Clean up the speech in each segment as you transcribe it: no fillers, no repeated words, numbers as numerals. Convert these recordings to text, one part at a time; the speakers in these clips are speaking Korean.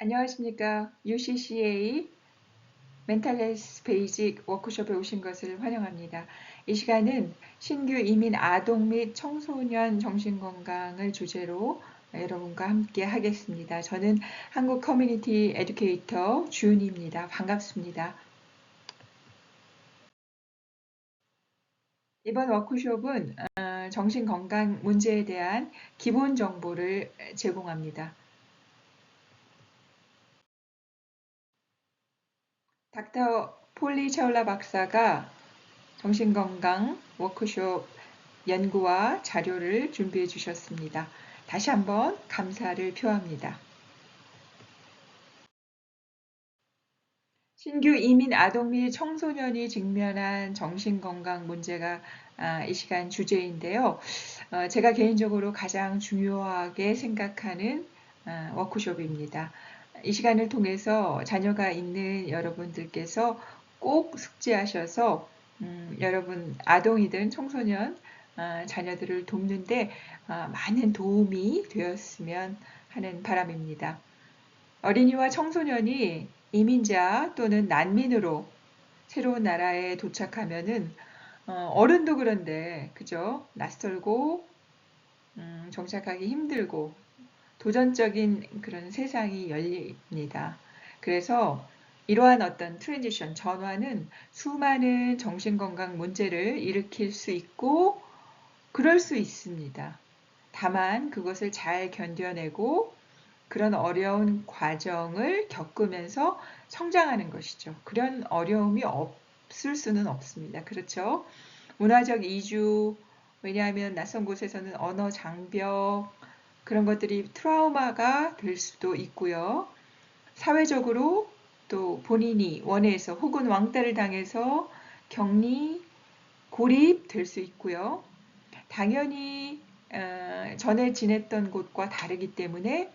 안녕하십니까. UCCA 멘탈 헬스 베이직 워크숍에 오신 것을 환영합니다. 이 시간은 신규 이민 아동 및 청소년 정신건강을 주제로 여러분과 함께 하겠습니다. 저는 한국 커뮤니티 에듀케이터 주은희입니다. 반갑습니다. 이번 워크숍은 정신건강 문제에 대한 기본 정보를 제공합니다. 닥터 폴리 차울라 박사가 정신건강 워크숍 연구와 자료를 준비해 주셨습니다. 다시 한번 감사를 표합니다. 신규 이민 아동 및 청소년이 직면한 정신건강 문제가 이 시간 주제인데요. 제가 개인적으로 가장 중요하게 생각하는 워크숍입니다. 이 시간을 통해서 자녀가 있는 여러분들께서 꼭 숙지하셔서 여러분 아동이든 청소년 자녀들을 돕는데 많은 도움이 되었으면 하는 바람입니다. 어린이와 청소년이 이민자 또는 난민으로 새로운 나라에 도착하면은 어른도 그런데 그죠? 낯설고 정착하기 힘들고 도전적인 그런 세상이 열립니다. 그래서 이러한 어떤 트랜지션, 전환은 수많은 정신건강 문제를 일으킬 수 있고 그럴 수 있습니다. 다만 그것을 잘 견뎌내고 그런 어려운 과정을 겪으면서 성장하는 것이죠. 그런 어려움이 없을 수는 없습니다. 그렇죠? 문화적 이주, 왜냐하면 낯선 곳에서는 언어 장벽, 그런 것들이 트라우마가 될 수도 있고요. 사회적으로 또 본인이 원해서 혹은 왕따를 당해서 격리, 고립될 수 있고요. 당연히 전에 지냈던 곳과 다르기 때문에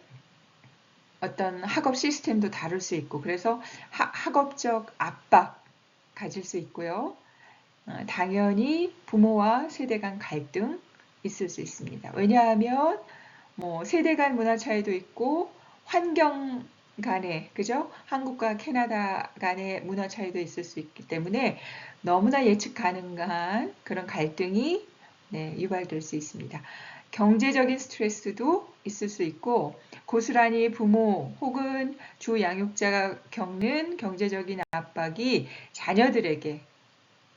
어떤 학업 시스템도 다를 수 있고 그래서 학업적 압박 가질 수 있고요. 당연히 부모와 세대 간 갈등 있을 수 있습니다. 왜냐하면 뭐 세대 간 문화 차이도 있고 환경 간의 그죠? 한국과 캐나다 간의 문화 차이도 있을 수 있기 때문에 너무나 예측 가능한 그런 갈등이 유발될 수 있습니다. 경제적인 스트레스도 있을 수 있고 고스란히 부모 혹은 주 양육자가 겪는 경제적인 압박이 자녀들에게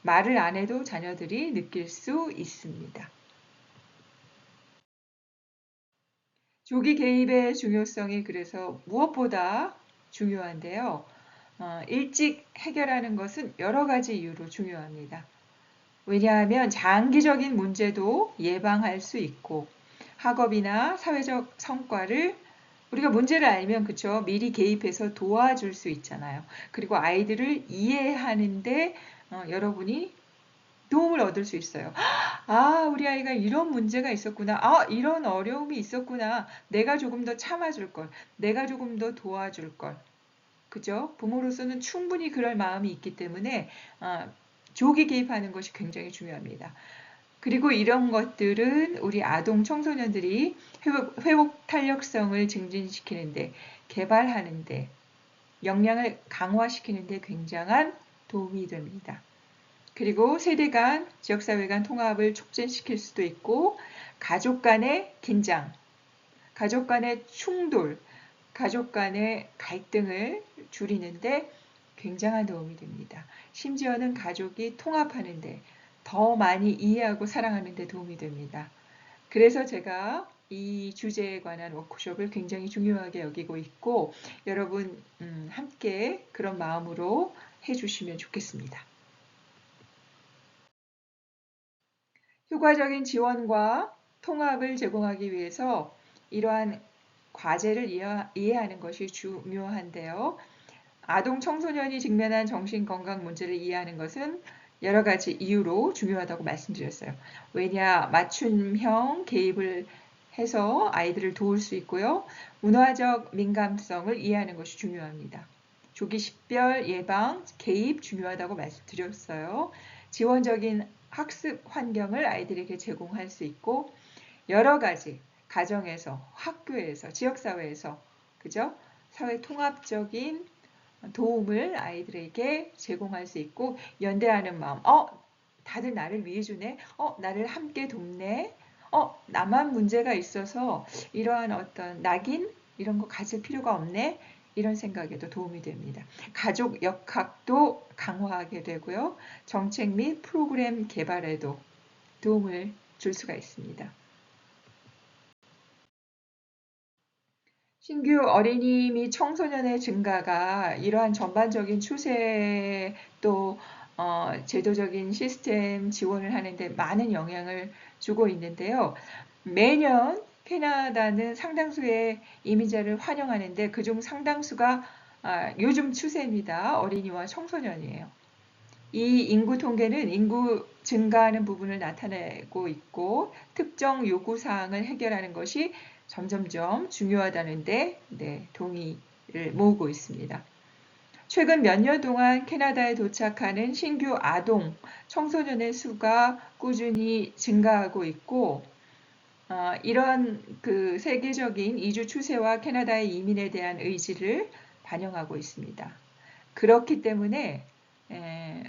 말을 안 해도 자녀들이 느낄 수 있습니다. 조기 개입의 중요성이 그래서 무엇보다 중요한데요. 일찍 해결하는 것은 여러 가지 이유로 중요합니다. 왜냐하면 장기적인 문제도 예방할 수 있고 학업이나 사회적 성과를 우리가 문제를 알면 그쵸 미리 개입해서 도와줄 수 있잖아요. 그리고 아이들을 이해하는데 여러분이 도움을 얻을 수 있어요. 아, 우리 아이가 이런 문제가 있었구나. 아, 이런 어려움이 있었구나. 내가 조금 더 참아줄 걸. 내가 조금 더 도와줄 걸. 그죠? 부모로서는 충분히 그럴 마음이 있기 때문에 조기 개입하는 것이 굉장히 중요합니다. 그리고 이런 것들은 우리 아동 청소년들이 회복 탄력성을 증진시키는데 개발하는데 역량을 강화시키는데 굉장한 도움이 됩니다. 그리고 세대 간, 지역사회 간 통합을 촉진시킬 수도 있고 가족 간의 긴장, 가족 간의 충돌, 가족 간의 갈등을 줄이는데 굉장한 도움이 됩니다. 심지어는 가족이 통합하는데 더 많이 이해하고 사랑하는 데 도움이 됩니다. 그래서 제가 이 주제에 관한 워크숍을 굉장히 중요하게 여기고 있고 여러분 함께 그런 마음으로 해주시면 좋겠습니다. 효과적인 지원과 통합을 제공하기 위해서 이러한 과제를 이해하는 것이 중요한데요. 아동 청소년이 직면한 정신건강 문제를 이해하는 것은 여러 가지 이유로 중요하다고 말씀드렸어요. 왜냐, 맞춤형 개입을 해서 아이들을 도울 수 있고요. 문화적 민감성을 이해하는 것이 중요합니다. 조기 식별, 예방, 개입 중요하다고 말씀드렸어요. 지원적인 학습 환경을 아이들에게 제공할 수 있고 여러 가지 가정에서, 학교에서, 지역사회에서 그죠? 사회 통합적인 도움을 아이들에게 제공할 수 있고 연대하는 마음, 다들 나를 위해주네, 나를 함께 돕네, 나만 문제가 있어서 이러한 어떤 낙인 이런 거 가질 필요가 없네, 이런 생각에도 도움이 됩니다. 가족 역학도 강화하게 되고요. 정책 및 프로그램 개발에도 도움을 줄 수가 있습니다. 신규 어린이 및 청소년의 증가가 이러한 전반적인 추세 또 제도적인 시스템 지원을 하는데 많은 영향을 주고 있는데요. 매년 캐나다는 상당수의 이민자를 환영하는데 그중 상당수가 요즘 추세입니다. 어린이와 청소년이에요. 이 인구 통계는 인구 증가하는 부분을 나타내고 있고 특정 요구사항을 해결하는 것이 점점점 중요하다는데 동의를 모으고 있습니다. 최근 몇 년 동안 캐나다에 도착하는 신규 아동, 청소년의 수가 꾸준히 증가하고 있고 이런 그 세계적인 이주 추세와 캐나다의 이민에 대한 의지를 반영하고 있습니다. 그렇기 때문에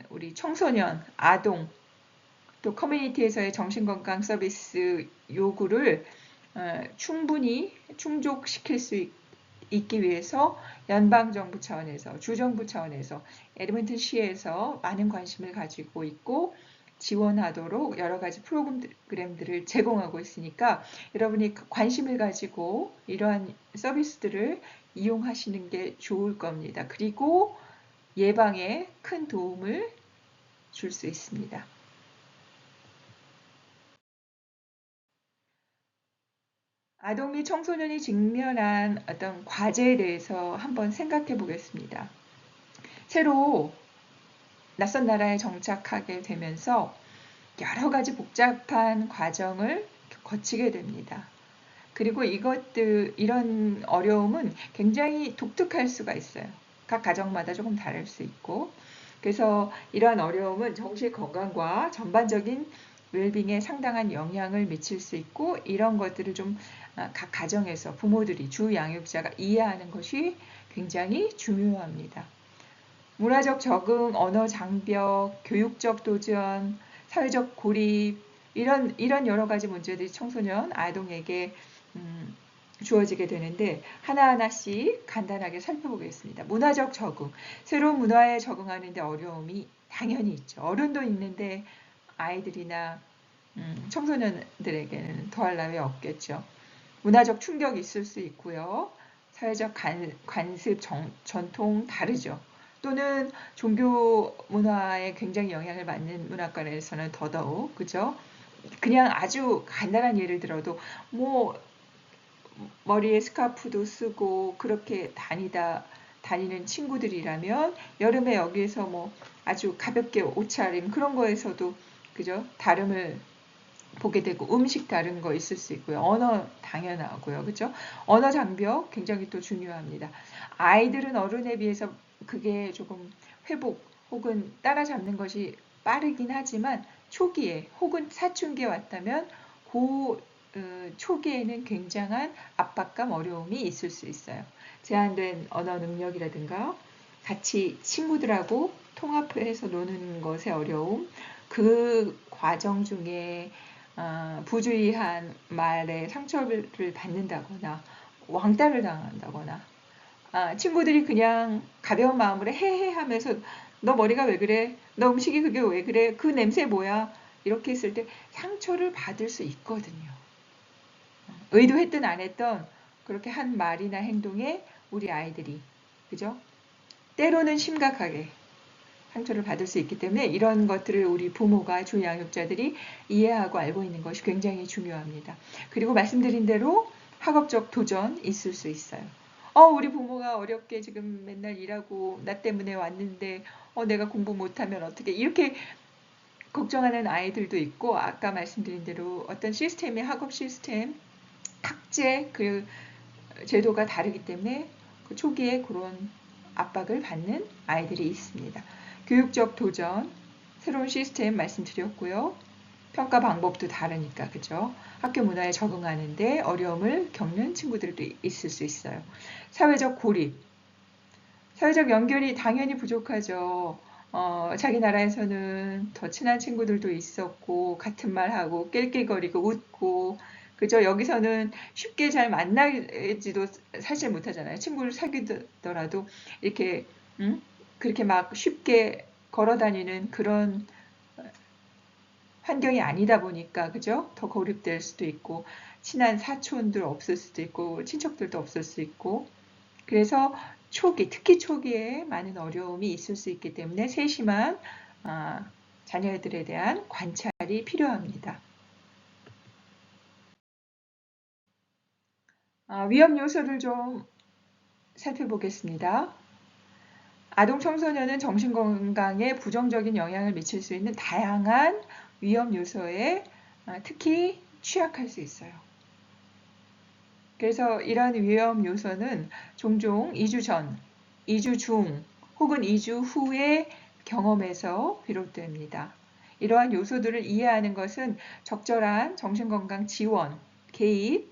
우리 청소년, 아동, 또 커뮤니티에서의 정신건강 서비스 요구를 충분히 충족시킬 수 있기 위해서 연방정부 차원에서, 주정부 차원에서, 에드먼튼시에서 많은 관심을 가지고 있고 지원하도록 여러 가지 프로그램들을 제공하고 있으니까 여러분이 관심을 가지고 이러한 서비스들을 이용하시는 게 좋을 겁니다. 그리고 예방에 큰 도움을 줄 수 있습니다. 아동 및 청소년이 직면한 어떤 과제에 대해서 한번 생각해 보겠습니다. 새로 낯선 나라에 정착하게 되면서 여러 가지 복잡한 과정을 거치게 됩니다. 그리고 이런 어려움은 굉장히 독특할 수가 있어요. 각 가정마다 조금 다를 수 있고. 그래서 이러한 어려움은 정신 건강과 전반적인 웰빙에 상당한 영향을 미칠 수 있고 이런 것들을 좀 각 가정에서 부모들이 주 양육자가 이해하는 것이 굉장히 중요합니다. 문화적 적응, 언어 장벽, 교육적 도전, 사회적 고립 이런 여러 가지 문제들이 청소년, 아동에게 주어지게 되는데 하나하나씩 간단하게 살펴보겠습니다. 문화적 적응, 새로운 문화에 적응하는 데 어려움이 당연히 있죠. 어른도 있는데 아이들이나 청소년들에게는 더할 나위 없겠죠. 문화적 충격이 있을 수 있고요. 사회적 관습, 전통 다르죠. 또는 종교 문화에 굉장히 영향을 받는 문화권에서는 더더욱 그죠? 그냥 아주 간단한 예를 들어도 뭐 머리에 스카프도 쓰고 그렇게 다니는 친구들이라면 여름에 여기에서 뭐 아주 가볍게 옷차림 그런 거에서도 그죠? 다름을 보게 되고 음식 다른 거 있을 수 있고요. 언어 당연하고요. 그죠? 언어 장벽 굉장히 또 중요합니다. 아이들은 어른에 비해서 그게 조금 회복 혹은 따라잡는 것이 빠르긴 하지만 초기에 혹은 사춘기에 왔다면 그 초기에는 굉장한 압박감, 어려움이 있을 수 있어요. 제한된 언어 능력이라든가 같이 친구들하고 통합해서 노는 것의 어려움, 그 과정 중에 부주의한 말에 상처를 받는다거나 왕따를 당한다거나 친구들이 그냥 가벼운 마음으로 헤헤 하면서 너 머리가 왜 그래? 너 음식이 그게 왜 그래? 그 냄새 뭐야? 이렇게 했을 때 상처를 받을 수 있거든요. 의도했든 안 했든 그렇게 한 말이나 행동에 우리 아이들이 그죠? 때로는 심각하게 상처를 받을 수 있기 때문에 이런 것들을 우리 부모가 주양육자들이 이해하고 알고 있는 것이 굉장히 중요합니다. 그리고 말씀드린 대로 학업적 도전 있을 수 있어요. 우리 부모가 어렵게 지금 맨날 일하고 나 때문에 왔는데 내가 공부 못하면 어떻게 이렇게 걱정하는 아이들도 있고 아까 말씀드린 대로 어떤 시스템이 학업 시스템 학제 그 제도가 다르기 때문에 그 초기에 그런 압박을 받는 아이들이 있습니다. 교육적 도전, 새로운 시스템 말씀드렸고요. 평가 방법도 다르니까, 그죠? 학교 문화에 적응하는데 어려움을 겪는 친구들도 있을 수 있어요. 사회적 고립. 사회적 연결이 당연히 부족하죠. 자기 나라에서는 더 친한 친구들도 있었고, 같은 말하고, 낄낄거리고, 웃고, 그죠? 여기서는 쉽게 잘 만나지도 사실 못하잖아요. 친구를 사귀더라도, 이렇게, 그렇게 막 쉽게 걸어 다니는 그런 환경이 아니다 보니까, 그죠? 더 고립될 수도 있고, 친한 사촌들 없을 수도 있고, 친척들도 없을 수 있고, 그래서 초기, 특히 초기에 많은 어려움이 있을 수 있기 때문에 세심한 자녀들에 대한 관찰이 필요합니다. 위험 요소를 좀 살펴보겠습니다. 아동 청소년은 정신건강에 부정적인 영향을 미칠 수 있는 다양한 위험 요소에 특히 취약할 수 있어요. 그래서 이러한 위험 요소는 종종 2주 전, 2주 중 혹은 2주 후의 경험에서 비롯됩니다. 이러한 요소들을 이해하는 것은 적절한 정신건강 지원, 개입,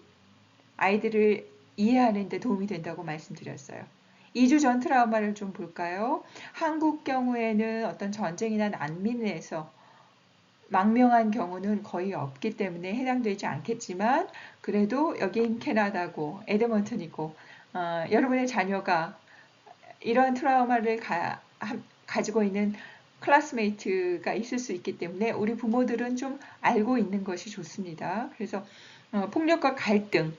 아이들을 이해하는 데 도움이 된다고 말씀드렸어요. 2주 전 트라우마를 좀 볼까요? 한국 경우에는 어떤 전쟁이나 난민에서 망명한 경우는 거의 없기 때문에 해당되지 않겠지만 그래도 여긴 캐나다고 에드먼튼이고 여러분의 자녀가 이런 트라우마를 가지고 있는 클래스메이트가 있을 수 있기 때문에 우리 부모들은 좀 알고 있는 것이 좋습니다. 그래서 폭력과 갈등,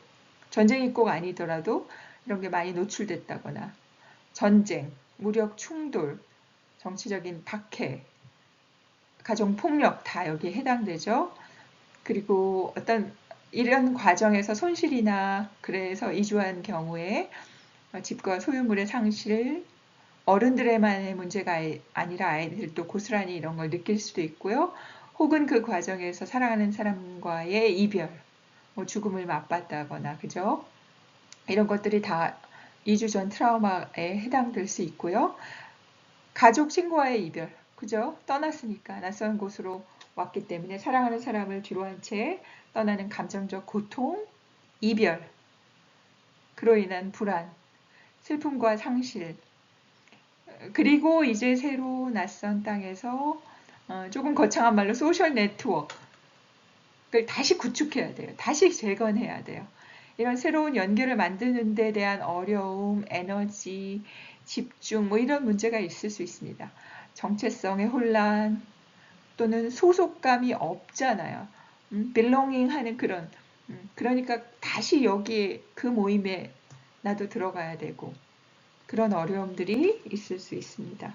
전쟁이 꼭 아니더라도 이런 게 많이 노출됐다거나 전쟁, 무력 충돌, 정치적인 박해, 가정폭력 다 여기에 해당되죠. 그리고 어떤 이런 과정에서 손실이나 그래서 이주한 경우에 집과 소유물의 상실, 어른들의만의 문제가 아니라 아이들도 고스란히 이런 걸 느낄 수도 있고요. 혹은 그 과정에서 사랑하는 사람과의 이별, 뭐 죽음을 맛봤다거나, 그죠? 이런 것들이 다 2주 전 트라우마에 해당될 수 있고요. 가족 친구와의 이별, 그죠? 떠났으니까 낯선 곳으로 왔기 때문에 사랑하는 사람을 뒤로 한 채 떠나는 감정적 고통, 이별, 그로 인한 불안, 슬픔과 상실, 그리고 이제 새로 낯선 땅에서 조금 거창한 말로 소셜 네트워크를 다시 구축해야 돼요. 다시 재건해야 돼요. 이런 새로운 연결을 만드는 데 대한 어려움, 에너지, 집중, 뭐 이런 문제가 있을 수 있습니다. 정체성의 혼란 또는 소속감이 없잖아요. belonging 하는 그런 그러니까 다시 여기에 그 모임에 나도 들어가야 되고 그런 어려움들이 있을 수 있습니다.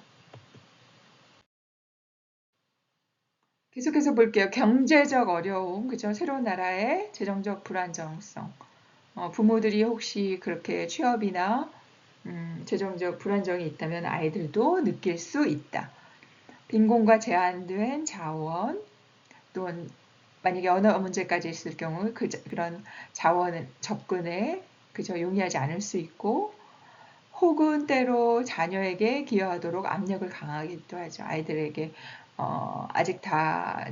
계속해서 볼게요. 경제적 어려움, 그죠? 새로운 나라의 재정적 불안정성. 부모들이 혹시 그렇게 취업이나 재정적 불안정이 있다면 아이들도 느낄 수 있다. 빈곤과 제한된 자원, 또는 만약에 언어 문제까지 있을 경우 그런 자원 접근에 그저 용이하지 않을 수 있고 혹은 때로 자녀에게 기여하도록 압력을 강하기도 하죠. 아이들에게 아직 다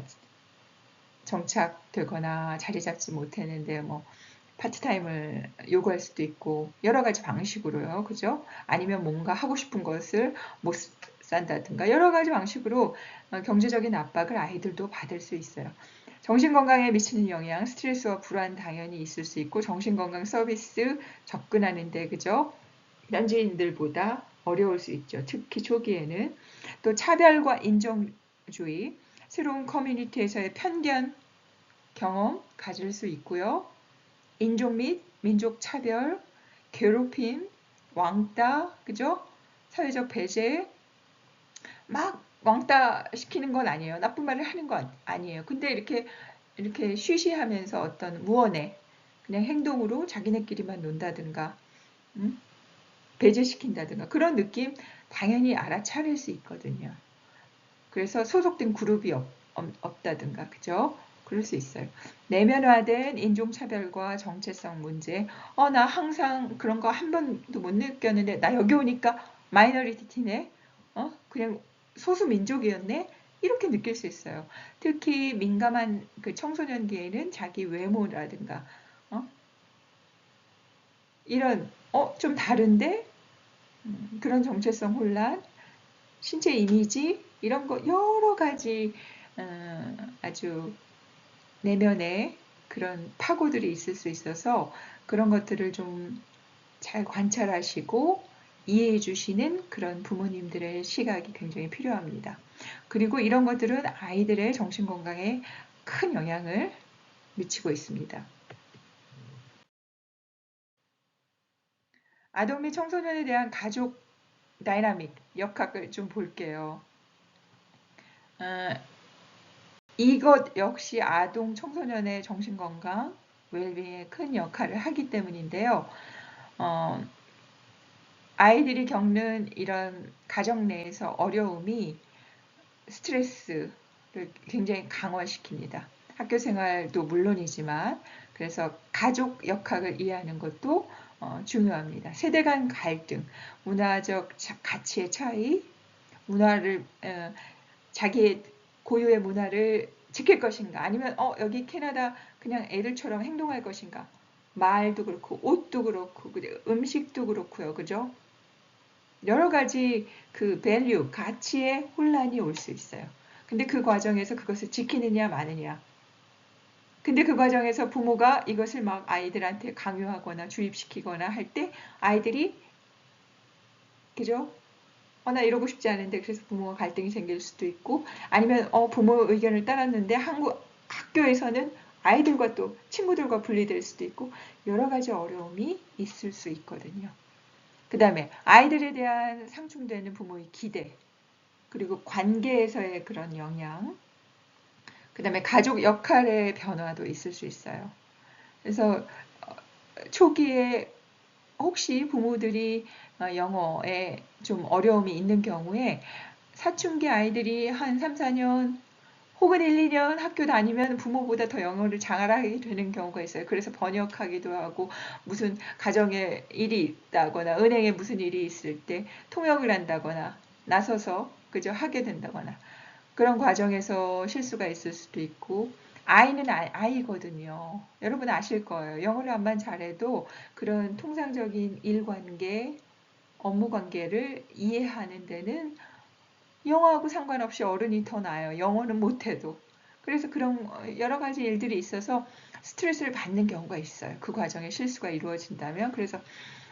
정착되거나 자리 잡지 못했는데 뭐 파트타임을 요구할 수도 있고 여러 가지 방식으로요. 그죠? 아니면 뭔가 하고 싶은 것을 못 산다든가 여러 가지 방식으로 경제적인 압박을 아이들도 받을 수 있어요. 정신건강에 미치는 영향, 스트레스와 불안 당연히 있을 수 있고 정신건강 서비스 접근하는데 그죠? 현지인들보다 어려울 수 있죠. 특히 초기에는. 또 차별과 인종주의, 새로운 커뮤니티에서의 편견 경험 가질 수 있고요. 인종 및 민족 차별, 괴롭힘, 왕따, 그죠? 사회적 배제, 막 왕따 시키는 건 아니에요. 나쁜 말을 하는 건 아니에요. 근데 이렇게 쉬쉬하면서 어떤 무언의 그냥 행동으로 자기네끼리만 논다든가, 배제시킨다든가 그런 느낌 당연히 알아차릴 수 있거든요. 그래서 소속된 그룹이 없다든가, 그죠? 그럴 수 있어요. 내면화된 인종차별과 정체성 문제. 나 항상 그런 거 한 번도 못 느꼈는데, 나 여기 오니까 마이너리티네? 그냥 소수민족이었네? 이렇게 느낄 수 있어요. 특히 민감한 그 청소년기에는 자기 외모라든가 어? 이런 좀 다른데 그런 정체성 혼란, 신체 이미지 이런 거 여러 가지 아주 내면에 그런 파고들이 있을 수 있어서 그런 것들을 좀 잘 관찰하시고 이해해 주시는 그런 부모님들의 시각이 굉장히 필요합니다. 그리고 이런 것들은 아이들의 정신건강에 큰 영향을 미치고 있습니다. 아동 및 청소년에 대한 가족 다이나믹 역학을 좀 볼게요. 어, 이것 역시 아동 청소년의 정신건강 웰빙에 큰 역할을 하기 때문인데요. 어, 아이들이 겪는 이런 가정 내에서 어려움이 스트레스를 굉장히 강화시킵니다. 학교 생활도 물론이지만 그래서 가족 역학을 이해하는 것도 중요합니다. 세대 간 갈등, 문화적 가치의 차이, 문화를 자기의 고유의 문화를 지킬 것인가 아니면 여기 캐나다 그냥 애들처럼 행동할 것인가 말도 그렇고 옷도 그렇고 음식도 그렇고요. 그죠? 여러 가지 그 밸류, 가치의 혼란이 올 수 있어요. 근데 그 과정에서 그것을 지키느냐 마느냐. 근데 그 과정에서 부모가 이것을 막 아이들한테 강요하거나 주입시키거나 할 때 아이들이 그죠? 나 이러고 싶지 않은데 그래서 부모와 갈등이 생길 수도 있고 아니면 부모 의견을 따랐는데 학교에서는 아이들과 또 친구들과 분리될 수도 있고 여러 가지 어려움이 있을 수 있거든요. 그 다음에 아이들에 대한 상충되는 부모의 기대 그리고 관계에서의 그런 영향 그 다음에 가족 역할의 변화도 있을 수 있어요. 그래서 초기에 혹시 부모들이 영어에 좀 어려움이 있는 경우에 사춘기 아이들이 한 3, 4년 혹은 1, 2년 학교 다니면 부모보다 더 영어를 잘하게 되는 경우가 있어요. 그래서 번역하기도 하고 무슨 가정에 일이 있다거나 은행에 무슨 일이 있을 때 통역을 한다거나 나서서 그저 하게 된다거나 그런 과정에서 실수가 있을 수도 있고 아이는 아이거든요. 여러분 아실 거예요. 영어를 암만 잘해도 그런 통상적인 일관계, 업무 관계를 이해하는 데는 영어하고 상관없이 어른이 더 나아요. 영어는 못해도. 그래서 그런 여러 가지 일들이 있어서 스트레스를 받는 경우가 있어요. 그 과정에 실수가 이루어진다면. 그래서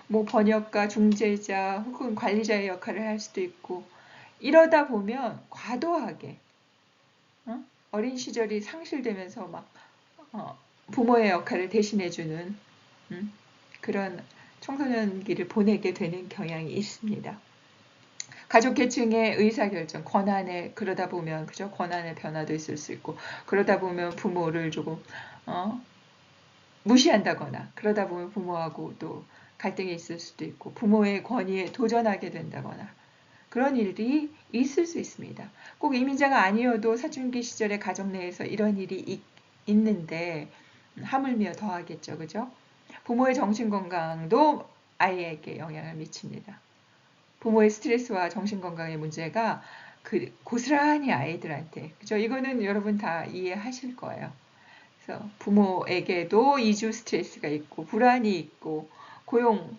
뭐 번역가, 중재자 혹은 관리자의 역할을 할 수도 있고 이러다 보면 과도하게 어린 시절이 상실되면서 막 어, 부모의 역할을 대신해주는 그런 청소년기를 보내게 되는 경향이 있습니다. 가족 계층의 의사결정, 권한에 그러다 보면 그죠? 권한의 변화도 있을 수 있고 그러다 보면 부모를 조금 어, 무시한다거나 그러다 보면 부모하고 또 갈등이 있을 수도 있고 부모의 권위에 도전하게 된다거나 그런 일이 있을 수 있습니다. 꼭 이민자가 아니어도 사춘기 시절에 가정 내에서 이런 일이 있는데 하물며 더하겠죠. 그죠? 부모의 정신건강도 아이에게 영향을 미칩니다. 부모의 스트레스와 정신건강의 문제가 고스란히 아이들한테 그죠? 이거는 여러분 다 이해하실 거예요. 그래서 부모에게도 이주 스트레스가 있고 불안이 있고 고용,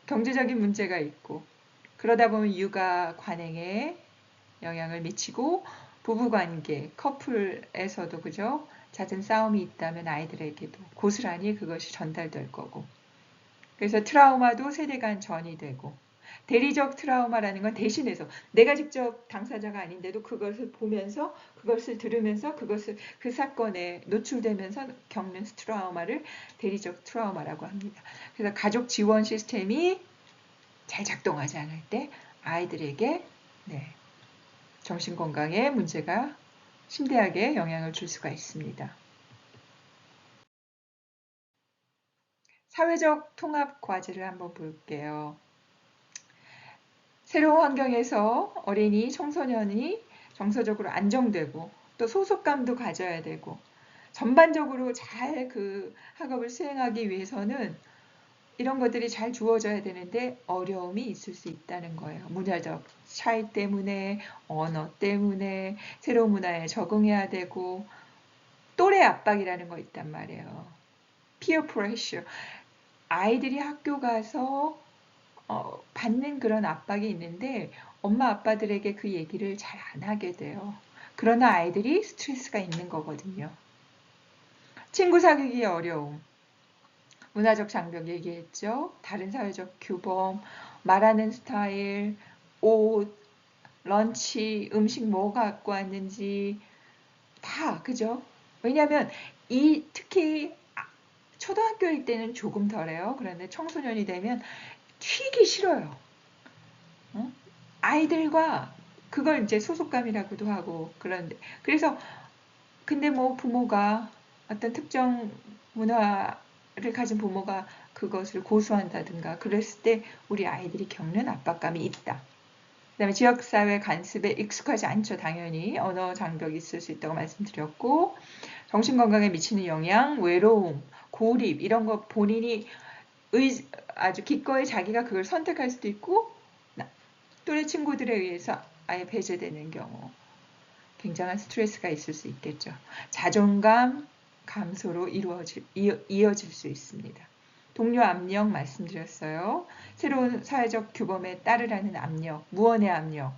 경제적인 문제가 있고 그러다 보면 육아 관행에 영향을 미치고 부부관계, 커플에서도 그죠? 잦은 싸움이 있다면 아이들에게도 고스란히 그것이 전달될 거고 그래서 트라우마도 세대 간 전이되고 대리적 트라우마라는 건 대신해서 내가 직접 당사자가 아닌데도 그것을 보면서 그것을 들으면서 그것을 그 사건에 노출되면서 겪는 트라우마를 대리적 트라우마라고 합니다. 그래서 가족 지원 시스템이 잘 작동하지 않을 때 아이들에게 정신건강에 문제가 심대하게 영향을 줄 수가 있습니다. 사회적 통합 과제를 한번 볼게요. 새로운 환경에서 어린이, 청소년이 정서적으로 안정되고 또 소속감도 가져야 되고 전반적으로 잘 그 학업을 수행하기 위해서는 이런 것들이 잘 주어져야 되는데 어려움이 있을 수 있다는 거예요. 문화적 차이 때문에, 언어 때문에, 새로운 문화에 적응해야 되고, 또래 압박이라는 거 있단 말이에요. peer pressure. 아이들이 학교 가서 받는 그런 압박이 있는데 엄마 아빠들에게 그 얘기를 잘 안 하게 돼요. 그러나 아이들이 스트레스가 있는 거거든요. 친구 사귀기 어려움. 문화적 장벽 얘기했죠. 다른 사회적 규범, 말하는 스타일, 옷, 런치, 음식 뭐 갖고 왔는지 다 그죠? 왜냐하면 특히 초등학교일 때는 조금 덜해요. 그런데 청소년이 되면 튀기 싫어요. 아이들과 그걸 이제 소속감이라고도 하고 그런데 그래서 근데 뭐 부모가 어떤 특정 문화를 가진 부모가 그것을 고수한다든가 그랬을 때 우리 아이들이 겪는 압박감이 있다. 그다음에 지역사회 간섭에 익숙하지 않죠. 당연히 언어 장벽이 있을 수 있다고 말씀드렸고 정신건강에 미치는 영향, 외로움, 고립 이런 거 본인이 아주 기꺼이 자기가 그걸 선택할 수도 있고 또래 친구들에 의해서 아예 배제되는 경우 굉장한 스트레스가 있을 수 있겠죠. 자존감 감소로 이어질 수 있습니다. 동료 압력 말씀드렸어요. 새로운 사회적 규범에 따르라는 압력, 무언의 압력,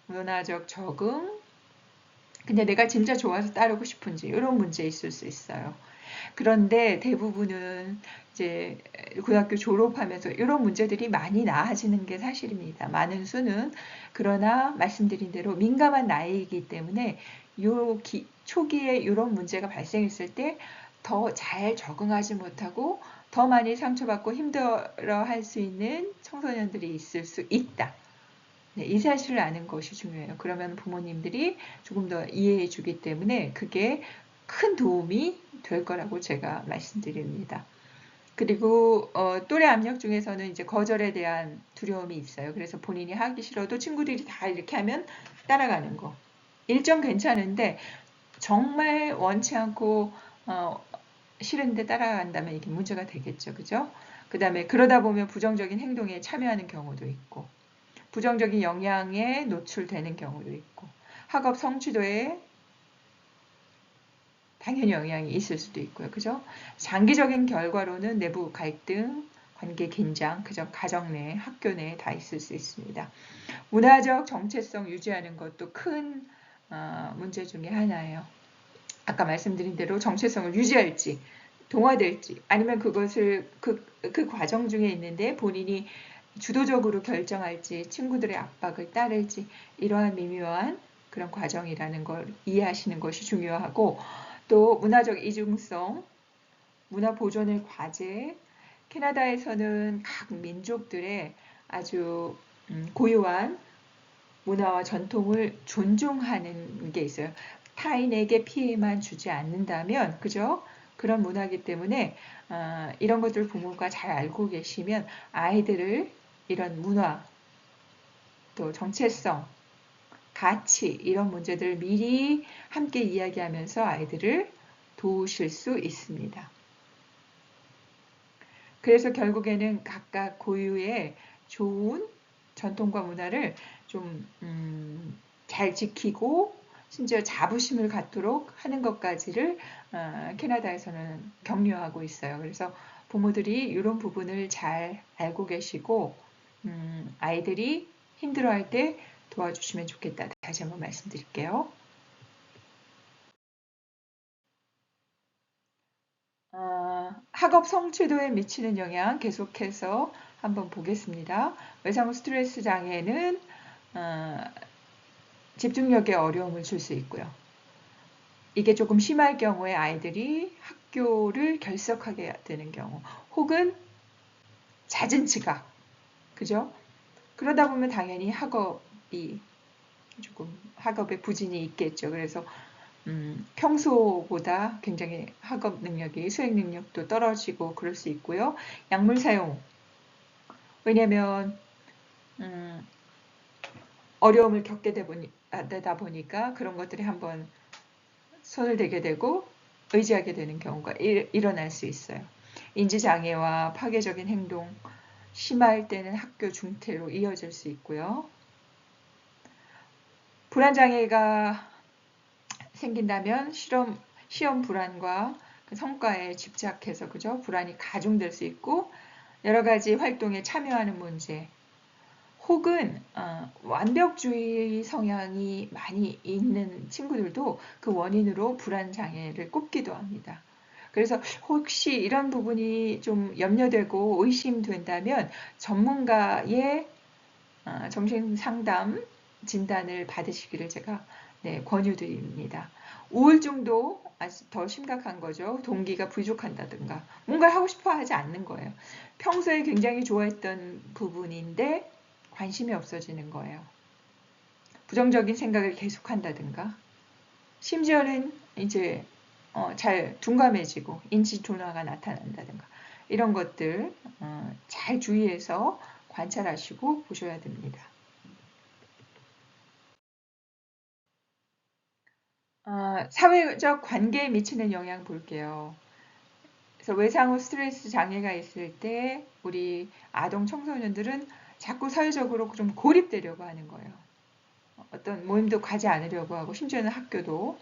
문화적 적응, 근데 내가 진짜 좋아서 따르고 싶은지 이런 문제 있을 수 있어요. 그런데 대부분은 이제 고등학교 졸업하면서 이런 문제들이 많이 나아지는 게 사실입니다. 많은 수는. 그러나 말씀드린 대로 민감한 나이이기 때문에 초기에 이런 문제가 발생했을 때 더 잘 적응하지 못하고 더 많이 상처받고 힘들어할 수 있는 청소년들이 있을 수 있다. 네, 이 사실을 아는 것이 중요해요. 그러면 부모님들이 조금 더 이해해 주기 때문에 그게 큰 도움이 될 거라고 제가 말씀드립니다. 그리고 또래 압력 중에서는 이제 거절에 대한 두려움이 있어요. 그래서 본인이 하기 싫어도 친구들이 다 이렇게 하면 따라가는 거. 일정 괜찮은데 정말 원치 않고 싫은데 따라간다면 이게 문제가 되겠죠. 그죠? 그 다음에 그러다 보면 부정적인 행동에 참여하는 경우도 있고 부정적인 영향에 노출되는 경우도 있고 학업 성취도에 당연히 영향이 있을 수도 있고요. 그죠? 장기적인 결과로는 내부 갈등, 관계 긴장, 그저 가정 내, 학교 내에 다 있을 수 있습니다. 문화적 정체성 유지하는 것도 큰 문제 중에 하나예요. 아까 말씀드린 대로 정체성을 유지할지, 동화될지, 아니면 그것을 그 과정 중에 있는데 본인이 주도적으로 결정할지, 친구들의 압박을 따를지, 이러한 미묘한 그런 과정이라는 걸 이해하시는 것이 중요하고, 또 문화적 이중성, 문화 보존의 과제, 캐나다에서는 각 민족들의 아주 고유한 문화와 전통을 존중하는 게 있어요. 타인에게 피해만 주지 않는다면, 그죠? 그런 문화이기 때문에 이런 것들 부모가 잘 알고 계시면 아이들을 이런 문화, 또 정체성, 가치 이런 문제들을 미리 함께 이야기하면서 아이들을 도우실 수 있습니다. 그래서 결국에는 각각 고유의 좋은 전통과 문화를 좀 잘 지키고 심지어 자부심을 갖도록 하는 것까지를 캐나다에서는 격려하고 있어요. 그래서 부모들이 이런 부분을 잘 알고 계시고 아이들이 힘들어할 때 도와주시면 좋겠다. 다시 한번 말씀드릴게요. 학업 성취도에 미치는 영향 계속해서 한번 보겠습니다. 외상 스트레스 장애는 집중력에 어려움을 줄 수 있고요. 이게 조금 심할 경우에 아이들이 학교를 결석하게 되는 경우 혹은 잦은 지각, 그죠? 그러다 보면 당연히 학업에 부진이 있겠죠. 그래서 평소보다 굉장히 학업 능력이 수행 능력도 떨어지고 그럴 수 있고요. 약물 사용 왜냐하면 어려움을 겪게 되다 보니까 그런 것들이 한번 손을 대게 되고 의지하게 되는 경우가 일어날 수 있어요. 인지장애와 파괴적인 행동, 심할 때는 학교 중퇴로 이어질 수 있고요. 불안장애가 생긴다면 시험 불안과 그 성과에 집착해서 그죠? 불안이 가중될 수 있고 여러 가지 활동에 참여하는 문제, 혹은 완벽주의 성향이 많이 있는 친구들도 그 원인으로 불안장애를 꼽기도 합니다. 그래서 혹시 이런 부분이 좀 염려되고 의심된다면 전문가의 정신상담 진단을 받으시기를 제가 권유드립니다. 우울증도 아주 더 심각한 거죠. 동기가 부족한다든가 뭔가를 하고 싶어 하지 않는 거예요. 평소에 굉장히 좋아했던 부분인데 관심이 없어지는 거예요. 부정적인 생각을 계속한다든가 심지어는 이제 잘 둔감해지고 인지 둔화가 나타난다든가 이런 것들 잘 주의해서 관찰하시고 보셔야 됩니다. 사회적 관계에 미치는 영향 볼게요. 그래서 외상 후 스트레스 장애가 있을 때 우리 아동 청소년들은 자꾸 사회적으로 좀 고립되려고 하는 거예요. 어떤 모임도 가지 않으려고 하고 심지어는 학교도.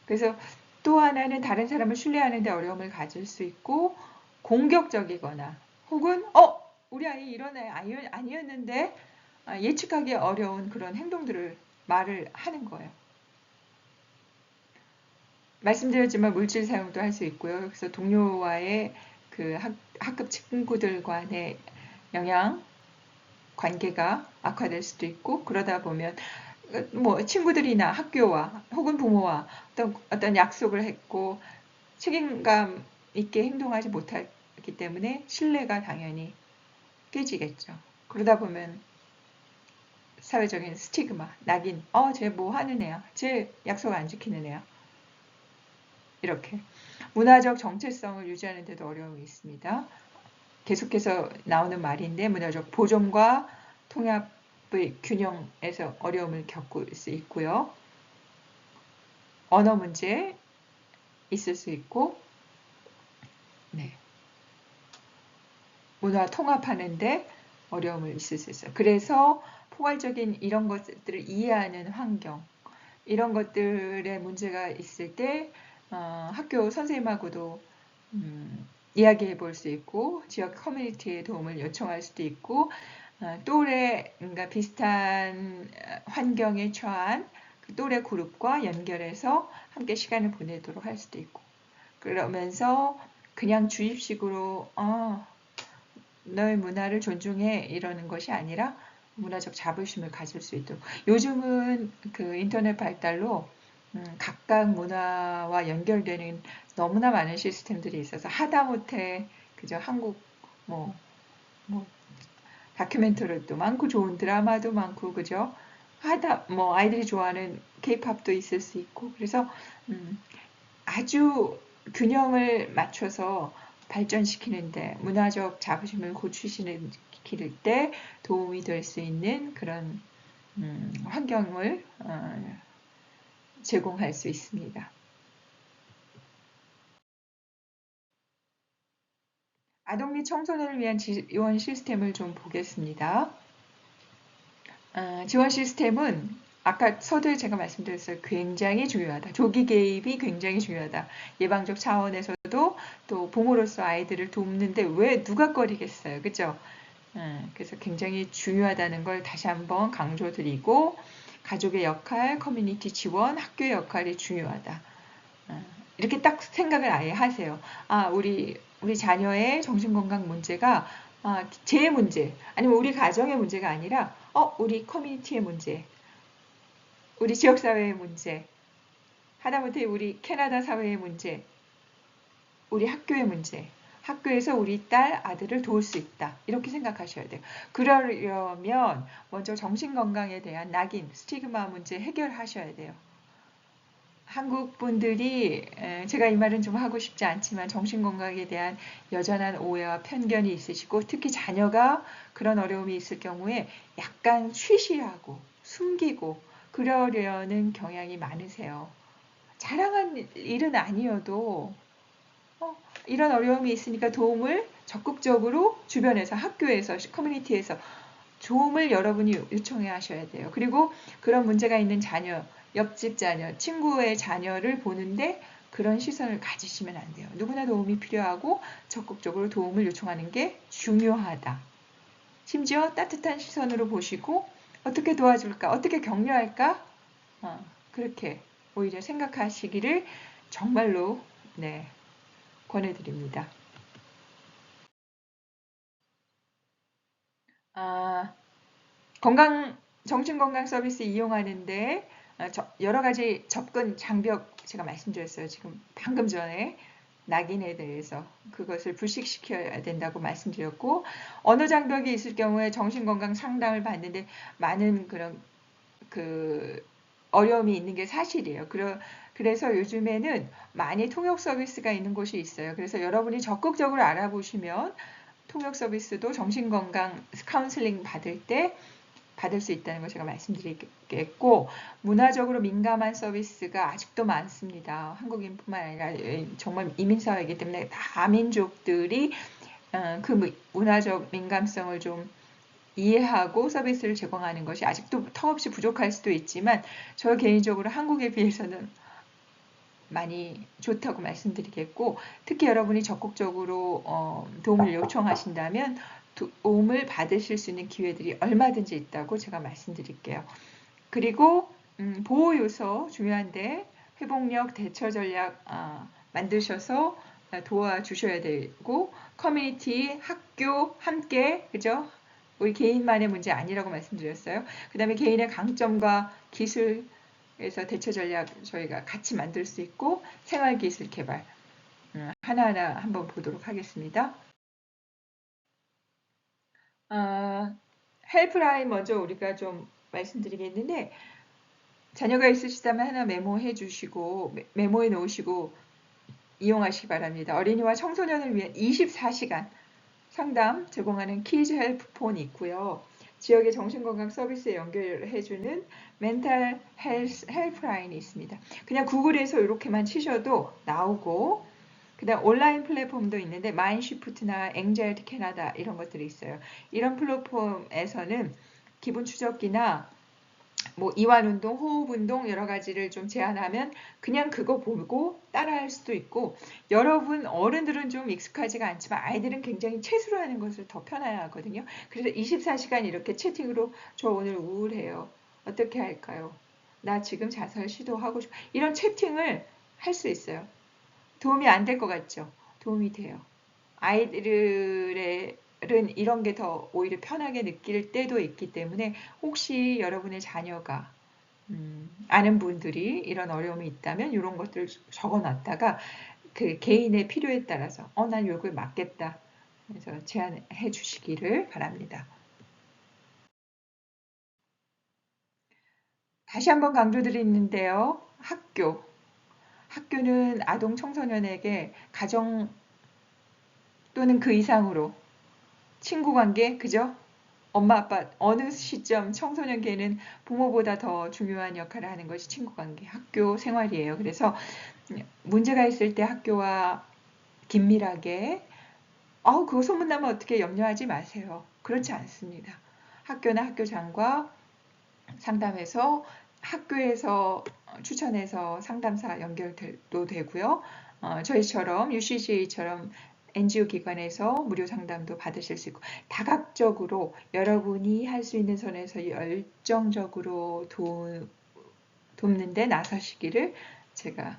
그래서 또 하나는 다른 사람을 신뢰하는 데 어려움을 가질 수 있고 공격적이거나 혹은 우리 아이 이런 애 아니었는데 예측하기 어려운 그런 행동들을 말을 하는 거예요. 말씀드렸지만 물질 사용도 할 수 있고요. 그래서 동료와의 그 학급 친구들 간의 영향, 관계가 악화될 수도 있고 그러다 보면 뭐 친구들이나 학교와 혹은 부모와 어떤 약속을 했고 책임감 있게 행동하지 못했기 때문에 신뢰가 당연히 깨지겠죠. 그러다 보면 사회적인 스티그마, 낙인, 쟤 뭐 하는 애야, 쟤 약속 안 지키는 애야. 이렇게 문화적 정체성을 유지하는 데도 어려움이 있습니다. 계속해서 나오는 말인데 문화적 보존과 통합의 균형에서 어려움을 겪을 수 있고요. 언어 문제 있을 수 있고 문화 통합하는데 어려움을 있을 수 있어요. 그래서 포괄적인 이런 것들을 이해하는 환경 이런 것들의 문제가 있을 때 학교 선생님하고도 이야기해 볼 수 있고 지역 커뮤니티의 도움을 요청할 수도 있고 또래 그러니까 비슷한 환경에 처한 그 또래 그룹과 연결해서 함께 시간을 보내도록 할 수도 있고 그러면서 그냥 주입식으로 너의 문화를 존중해 이러는 것이 아니라 문화적 자부심을 가질 수 있도록 요즘은 그 인터넷 발달로 각각 문화와 연결되는 너무나 많은 시스템들이 있어서 하다못해 그저 한국 뭐 다큐멘터리도 많고 좋은 드라마도 많고 그죠 뭐 아이들이 좋아하는 케이팝도 있을 수 있고 그래서 아주 균형을 맞춰서 발전시키는데 문화적 자부심을 고취시킬 때 도움이 될 수 있는 그런 환경을 제공할 수 있습니다. 아동 및 청소년을 위한 지원 시스템을 좀 보겠습니다. 지원 시스템은 아까 서두에 제가 말씀드렸어요. 굉장히 중요하다. 조기 개입이 굉장히 중요하다. 예방적 차원에서도 또 부모로서 아이들을 돕는데 왜 누가 꺼리겠어요. 그죠? 그래서 굉장히 중요하다는 걸 다시 한번 강조드리고 가족의 역할, 커뮤니티 지원, 학교의 역할이 중요하다. 이렇게 딱 생각을 아예 하세요. 우리 자녀의 정신건강 문제가 제 문제, 아니면 우리 가정의 문제가 아니라 우리 커뮤니티의 문제, 우리 지역사회의 문제, 하다못해 우리 캐나다 사회의 문제, 우리 학교의 문제, 학교에서 우리 딸, 아들을 도울 수 있다. 이렇게 생각하셔야 돼요. 그러려면 먼저 정신건강에 대한 낙인, 스티그마 문제 해결하셔야 돼요. 한국 분들이 제가 이 말은 좀 하고 싶지 않지만 정신건강에 대한 여전한 오해와 편견이 있으시고 특히 자녀가 그런 어려움이 있을 경우에 약간 쉬쉬하고 숨기고 그러려는 경향이 많으세요. 자랑한 일은 아니어도 이런 어려움이 있으니까 도움을 적극적으로 주변에서, 학교에서, 커뮤니티에서 도움을 여러분이 요청해 하셔야 돼요. 그리고 그런 문제가 있는 자녀, 옆집 자녀, 친구의 자녀를 보는데 그런 시선을 가지시면 안 돼요. 누구나 도움이 필요하고 적극적으로 도움을 요청하는 게 중요하다. 심지어 따뜻한 시선으로 보시고 어떻게 도와줄까? 어떻게 격려할까? 그렇게 오히려 생각하시기를 정말로 네, 권해드립니다. 아, 정신건강 서비스 이용하는데 여러 가지 접근 장벽 제가 말씀드렸어요. 지금 방금 전에 낙인에 대해서 그것을 불식시켜야 된다고 말씀드렸고, 언어 장벽이 있을 경우에 정신건강 상담을 받는데 많은 그런 그 어려움이 있는 게 사실이에요. 그래서 요즘에는 많이 통역 서비스가 있는 곳이 있어요. 그래서 여러분이 적극적으로 알아보시면 통역 서비스도 정신건강 카운슬링 받을 때 받을 수 있다는 걸 제가 말씀드리겠고, 문화적으로 민감한 서비스가 아직도 많습니다. 한국인뿐만 아니라 정말 이민사회이기 때문에 다민족들이 그 문화적 민감성을 좀 이해하고 서비스를 제공하는 것이 아직도 턱없이 부족할 수도 있지만 저 개인적으로 한국에 비해서는 많이 좋다고 말씀드리겠고, 특히 여러분이 적극적으로 도움을 요청하신다면 도움을 받으실 수 있는 기회들이 얼마든지 있다고 제가 말씀드릴게요. 그리고 보호 요소 중요한데 회복력 대처 전략 만드셔서 도와주셔야 되고, 커뮤니티, 학교 함께, 그죠? 우리 개인만의 문제 아니라고 말씀드렸어요. 그 다음에 개인의 강점과 기술에서 대처 전략 저희가 같이 만들 수 있고, 생활기술 개발 하나하나 한번 보도록 하겠습니다. 헬프라인 먼저 우리가 좀 말씀드리겠는데, 자녀가 있으시다면 하나 메모해 주시고, 메모해 놓으시고 이용하시기 바랍니다. 어린이와 청소년을 위한 24시간 상담 제공하는 키즈 헬프폰이 있고요. 지역의 정신건강 서비스에 연결해주는 멘탈 헬프라인이 있습니다. 그냥 구글에서 이렇게만 치셔도 나오고, 그 다음 온라인 플랫폼도 있는데 마인시프트나 앵자이티 캐나다 이런 것들이 있어요. 이런 플랫폼에서는 기분 추적기나 뭐 이완운동, 호흡운동 여러 가지를 좀 제안하면 그냥 그거 보고 따라할 수도 있고, 여러분 어른들은 좀 익숙하지가 않지만 아이들은 굉장히 채수로 하는 것을 더 편해하거든요. 그래서 24시간 이렇게 채팅으로 저 오늘 우울해요. 어떻게 할까요? 나 지금 자살 시도하고 싶어. 이런 채팅을 할 수 있어요. 도움이 안 될 것 같죠? 도움이 돼요. 아이들은 이런 게 더 오히려 편하게 느낄 때도 있기 때문에 혹시 여러분의 자녀가 아는 분들이 이런 어려움이 있다면 이런 것들을 적어놨다가 그 개인의 필요에 따라서 난 요거에 맞겠다. 그래서 제안해 주시기를 바랍니다. 다시 한번 강조드리는데요. 학교는 아동 청소년에게 가정 또는 그 이상으로 친구 관계, 그죠? 엄마, 아빠, 어느 시점 청소년기에는 부모보다 더 중요한 역할을 하는 것이 친구 관계, 학교 생활이에요. 그래서 문제가 있을 때 학교와 긴밀하게, 그거 소문나면 어떻게 염려하지 마세요. 그렇지 않습니다. 학교나 학교장과 상담해서 학교에서 추천해서 상담사 연결도 되고요. 저희처럼 UCCA처럼 NGO 기관에서 무료 상담도 받으실 수 있고, 다각적으로 여러분이 할 수 있는 선에서 열정적으로 돕는 데 나서시기를 제가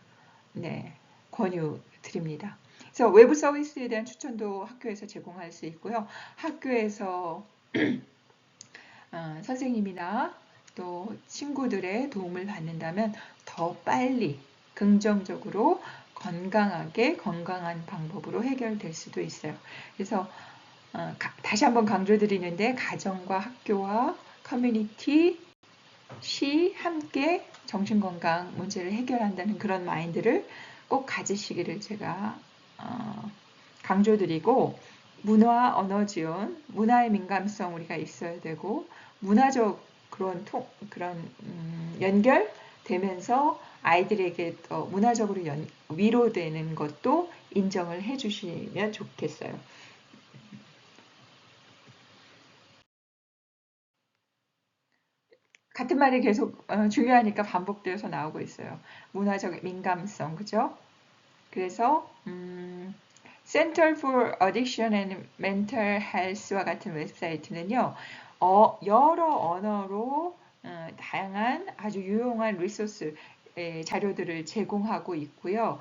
권유드립니다. 그래서 외부 서비스에 대한 추천도 학교에서 제공할 수 있고요. 학교에서 선생님이나 또 친구들의 도움을 받는다면 더 빨리 긍정적으로 건강하게 건강한 방법으로 해결될 수도 있어요. 그래서 다시 한번 강조드리는데 가정과 학교와 커뮤니티, 시 함께 정신건강 문제를 해결한다는 그런 마인드를 꼭 가지시기를 제가 강조드리고, 문화 언어 지원, 문화의 민감성 우리가 있어야 되고, 문화적 그런 연결되면서 아이들에게 더 문화적으로 위로되는 것도 인정을 해주시면 좋겠어요. 같은 말이 계속 중요하니까 반복되어서 나오고 있어요. 문화적 민감성, 그죠? 그래서 Center for Addiction and Mental Health와 같은 웹사이트는요, 여러 언어로 다양한 아주 유용한 리소스, 자료들을 제공하고 있고요.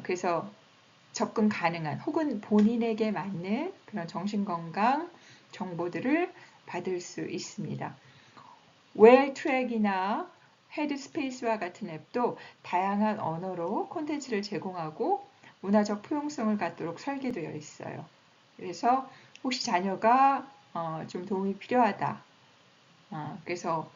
그래서 접근 가능한 혹은 본인에게 맞는 그런 정신건강 정보들을 받을 수 있습니다. 웰트랙이나 헤드스페이스와 같은 앱도 다양한 언어로 콘텐츠를 제공하고 문화적 포용성을 갖도록 설계되어 있어요. 그래서 혹시 자녀가 좀 도움이 필요하다. 그래서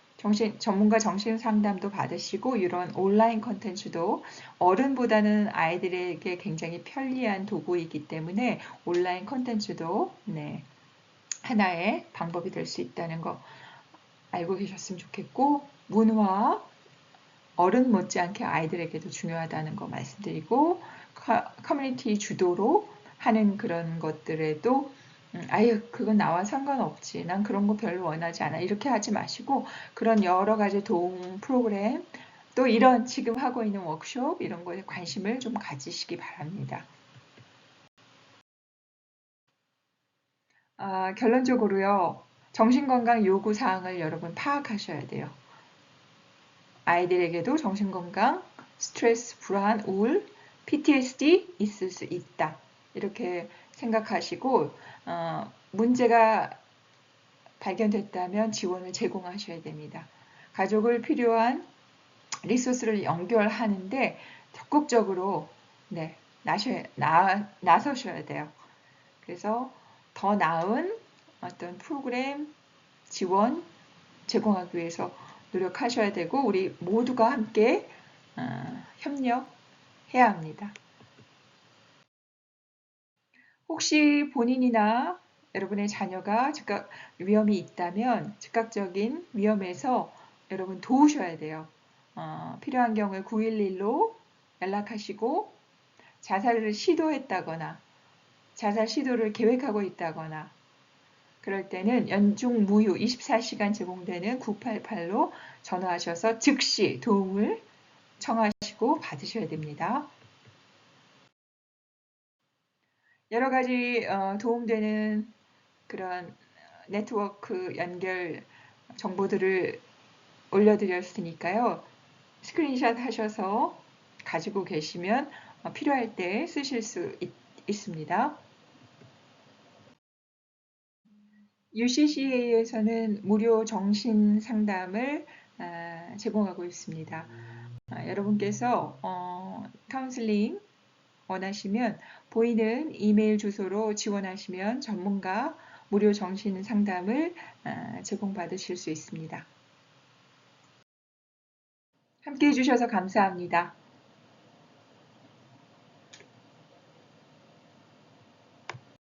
전문가 정신 상담도 받으시고 이런 온라인 콘텐츠도 어른보다는 아이들에게 굉장히 편리한 도구이기 때문에 온라인 콘텐츠도 하나의 방법이 될 수 있다는 거 알고 계셨으면 좋겠고, 문화 어른 못지않게 아이들에게도 중요하다는 거 말씀드리고, 커뮤니티 주도로 하는 그런 것들에도 아유 그건 나와 상관없지, 난 그런 거 별로 원하지 않아, 이렇게 하지 마시고 그런 여러 가지 도움 프로그램, 또 이런 지금 하고 있는 워크숍 이런 거에 관심을 좀 가지시기 바랍니다. 결론적으로요, 정신건강 요구사항을 여러분 파악하셔야 돼요. 아이들에게도 정신건강, 스트레스, 불안, 우울, PTSD 있을 수 있다. 이렇게 생각하시고 문제가 발견됐다면 지원을 제공하셔야 됩니다. 가족을 필요한 리소스를 연결하는데 적극적으로 나서셔야 돼요. 그래서 더 나은 어떤 프로그램 지원 제공하기 위해서 노력하셔야 되고 우리 모두가 함께 협력해야 합니다. 혹시 본인이나 여러분의 자녀가 즉각 위험이 있다면 즉각적인 위험에서 여러분 도우셔야 돼요. 필요한 경우에 911로 연락하시고 자살을 시도했다거나 자살 시도를 계획하고 있다거나 그럴 때는 연중 무휴 24시간 제공되는 988로 전화하셔서 즉시 도움을 청하시고 받으셔야 됩니다. 여러 가지 도움되는 그런 네트워크 연결 정보들을 올려드렸으니까요. 스크린샷 하셔서 가지고 계시면 필요할 때 쓰실 수 있습니다. UCCA에서는 무료 정신 상담을 제공하고 있습니다. 여러분께서 카운슬링 원하시면 보이는 이메일 주소로 지원하시면 전문가 무료 정신 상담을 제공받으실 수 있습니다. 함께 해주셔서 감사합니다.